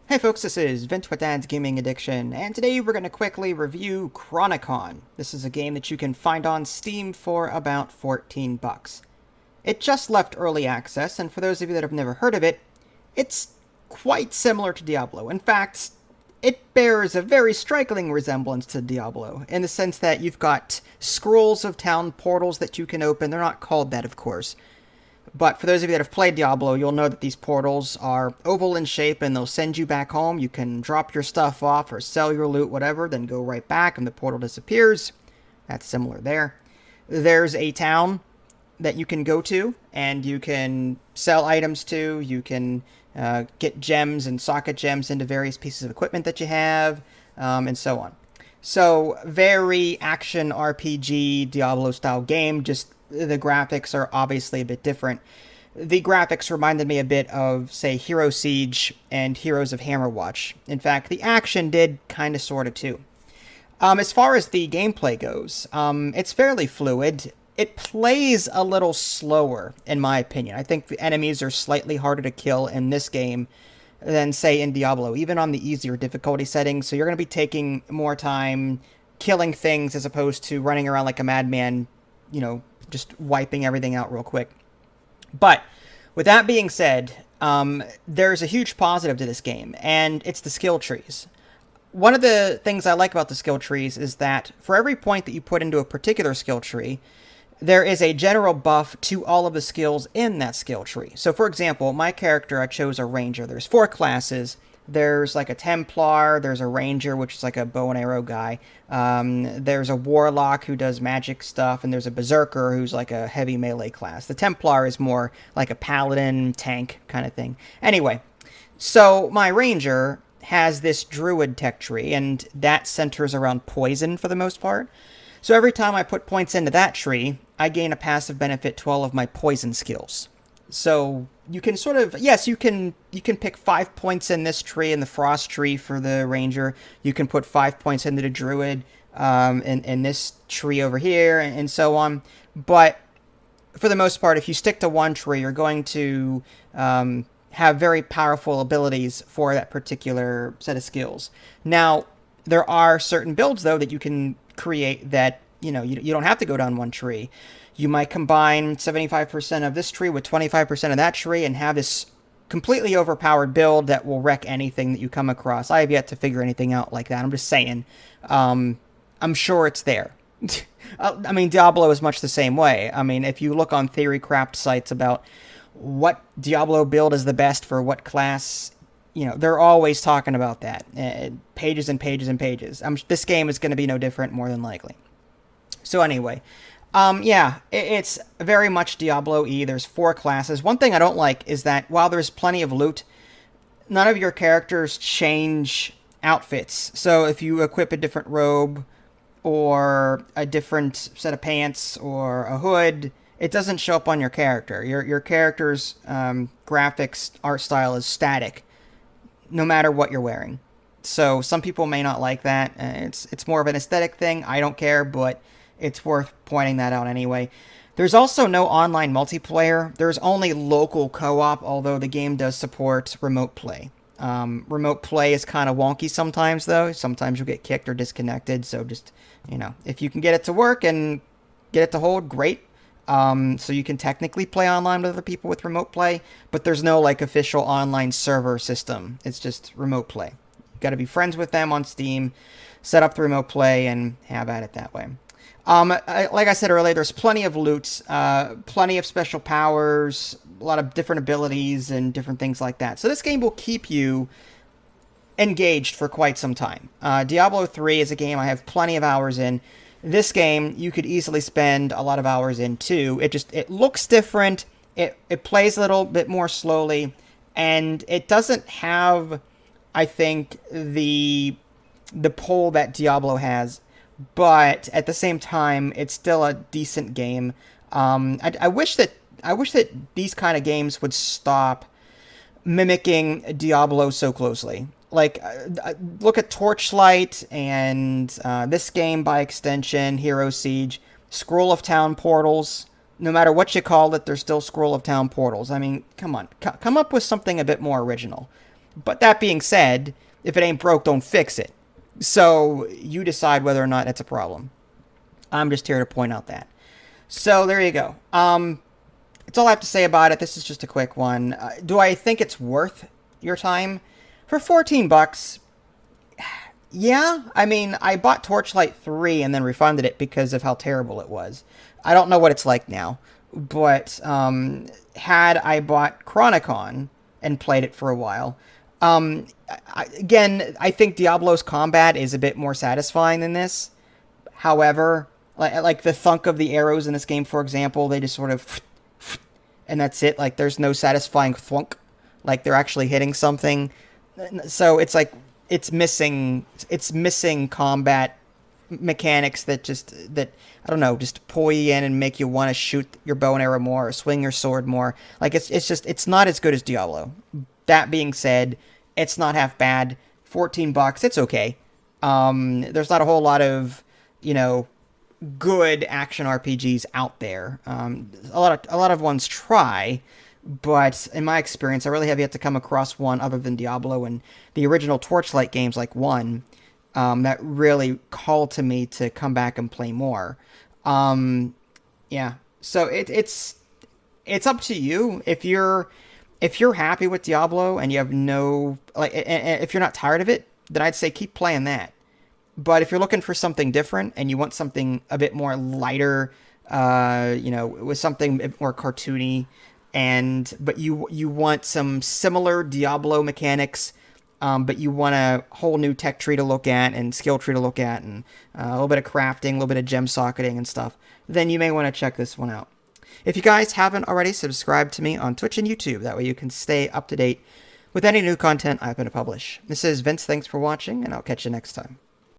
Hey folks, this is Vint with Dad's Gaming Addiction, and today we're going to quickly review Chronicon. This is a game that you can find on Steam for about 14 bucks. It just left early access, and for those of you that have never heard of it, it's quite similar to Diablo. In fact, it bears a very striking resemblance to Diablo, in the sense that you've got scrolls of town portals that you can open. They're not called that, of course. But for those of you that have played Diablo, you'll know that these portals are oval in shape and they'll send you back home. You can drop your stuff off or sell your loot, whatever, then go right back and the portal disappears. That's similar there. There's a town that you can go to and you can sell items to. You can get gems and socket gems into various pieces of equipment that you have, and so on. So, very action RPG Diablo style game, just the graphics are obviously a bit different. The graphics reminded me a bit of, say, Hero Siege and Heroes of Hammerwatch. In fact, the action did kind of sort of too. As far as the gameplay goes, it's fairly fluid. It plays a little slower, in my opinion. I think the enemies are slightly harder to kill in this game than, say, in Diablo, even on the easier difficulty settings. So you're going to be taking more time killing things as opposed to running around like a madman, just wiping everything out real quick. But with that being said, there's a huge positive to this game, and it's the skill trees. One of the things I like about the skill trees is that for every point that you put into a particular skill tree, there is a general buff to all of the skills in that skill tree. So for example, my character, I chose a ranger. There's 4 classes. There's like a Templar, there's a Ranger, which is like a bow and arrow guy. There's a Warlock who does magic stuff, and there's a Berserker who's like a heavy melee class. The Templar is more like a Paladin, tank kind of thing. Anyway, so my Ranger has this Druid tech tree, and that centers around poison for the most part. So every time I put points into that tree, I gain a passive benefit to all of my poison skills. So you can sort of, yes, you can pick 5 points in this tree, in the frost tree for the ranger. You can put 5 points into the druid, in this tree over here, and so on. But for the most part, if you stick to one tree, you're going to have very powerful abilities for that particular set of skills. Now, there are certain builds, though, that you can create that, you don't have to go down one tree. You might combine 75% of this tree with 25% of that tree and have this completely overpowered build that will wreck anything that you come across. I have yet to figure anything out like that. I'm just saying. I'm sure it's there. I mean, Diablo is much the same way. I mean, if you look on theorycraft sites about what Diablo build is the best for what class, they're always talking about that. Pages and pages and pages. This game is going to be no different, more than likely. So anyway, it's very much Diablo-y. There's 4 classes. One thing I don't like is that while there's plenty of loot, none of your characters change outfits. So if you equip a different robe or a different set of pants or a hood, it doesn't show up on your character. Your character's graphics, art style is static, no matter what you're wearing. So some people may not like that. It's more of an aesthetic thing. I don't care, but it's worth pointing that out anyway. There's also no online multiplayer. There's only local co-op, although the game does support remote play. Remote play is kind of wonky sometimes, though. Sometimes you'll get kicked or disconnected, so just, if you can get it to work and get it to hold, great. So you can technically play online with other people with remote play, but there's no, official online server system. It's just remote play. You got to be friends with them on Steam, set up the remote play, and have at it that way. Like I said earlier, there's plenty of loot, plenty of special powers, a lot of different abilities and different things like that. So this game will keep you engaged for quite some time. Diablo 3 is a game I have plenty of hours in. This game, you could easily spend a lot of hours in too. It looks different, it plays a little bit more slowly, and it doesn't have, I think, the pull that Diablo has. But at the same time, it's still a decent game. I wish that these kind of games would stop mimicking Diablo so closely. Look at Torchlight and this game by extension, Hero Siege, Scroll of Town portals. No matter what you call it, there's still Scroll of Town portals. I mean, come on, come up with something a bit more original. But that being said, if it ain't broke, don't fix it. So you decide whether or not that's a problem. I'm just here to point out that. So there you go. That's all I have to say about it. This is just a quick one. Do I think it's worth your time? For 14 bucks, yeah. I mean, I bought Torchlight 3 and then refunded it because of how terrible it was. I don't know what it's like now. But had I bought Chronicon and played it for a while, again, I think Diablo's combat is a bit more satisfying than this. However, like the thunk of the arrows in this game, for example, they just sort of, and that's it. Like there's no satisfying thunk, like they're actually hitting something. So it's like it's missing combat mechanics that I don't know, just pull you in and make you want to shoot your bow and arrow more or swing your sword more. Like it's not as good as Diablo. That being said, it's not half bad. 14 bucks, it's okay. There's not a whole lot of, good action RPGs out there. A lot of ones try, but in my experience, I really have yet to come across one other than Diablo and the original Torchlight games like one that really called to me to come back and play more. Yeah, so it's up to you. If you're happy with Diablo and you have no if you're not tired of it, then I'd say keep playing that. But if you're looking for something different and you want something a bit more lighter, with something a bit more cartoony, but you want some similar Diablo mechanics, but you want a whole new tech tree to look at and skill tree to look at, and a little bit of crafting, a little bit of gem socketing and stuff, then you may want to check this one out. If you guys haven't already, subscribe to me on Twitch and YouTube. That way you can stay up to date with any new content I'm going to publish. This is Vince. Thanks for watching, and I'll catch you next time.